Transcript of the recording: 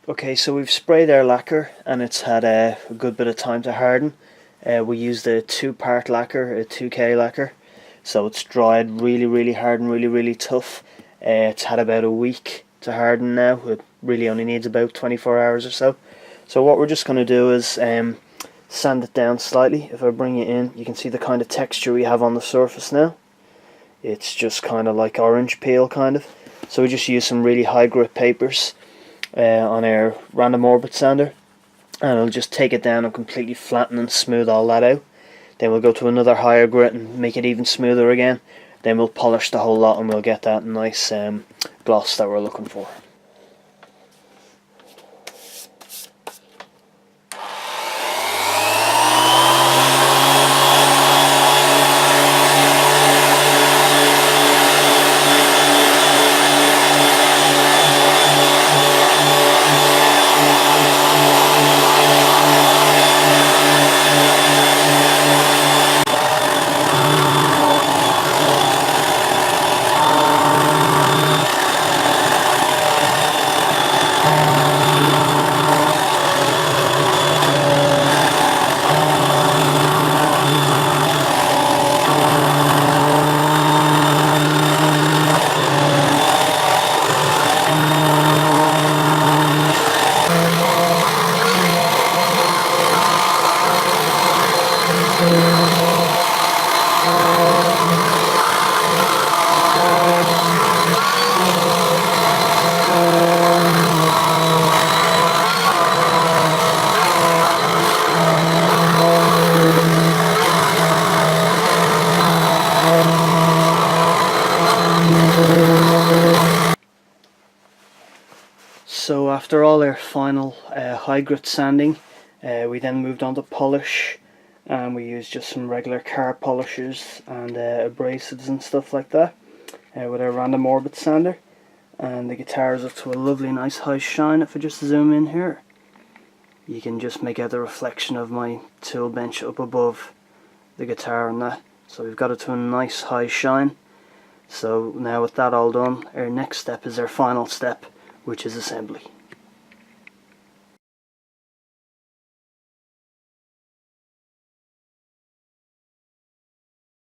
Okay, so we've sprayed our lacquer and it's had a good bit of time to harden. We used a 2-part lacquer, a 2K lacquer, so it's dried really hard and really tough. It's had about a week to harden now. It really only needs about 24 hours or so. So what we're just going to do is sand it down slightly. If I bring it in, you can see the kind of texture we have on the surface now. It's just kind of like orange peel kind of. So we just use some really high grit papers on our random orbit sander, and it'll just take it down and completely flatten and smooth all that out. Then we'll go to another higher grit and make it even smoother again. Then we'll polish the whole lot and we'll get that nice gloss that we're looking for. So after all our final high grit sanding, we then moved on to polish, and we used just some regular car polishers and abrasives and stuff like that with our random orbit sander. And the guitar is up to a lovely nice high shine. If I just zoom in here, you can just make out the reflection of my tool bench up above the guitar and that. So we've got it to a nice high shine. So now with that all done, our next step is our final step, which is assembly.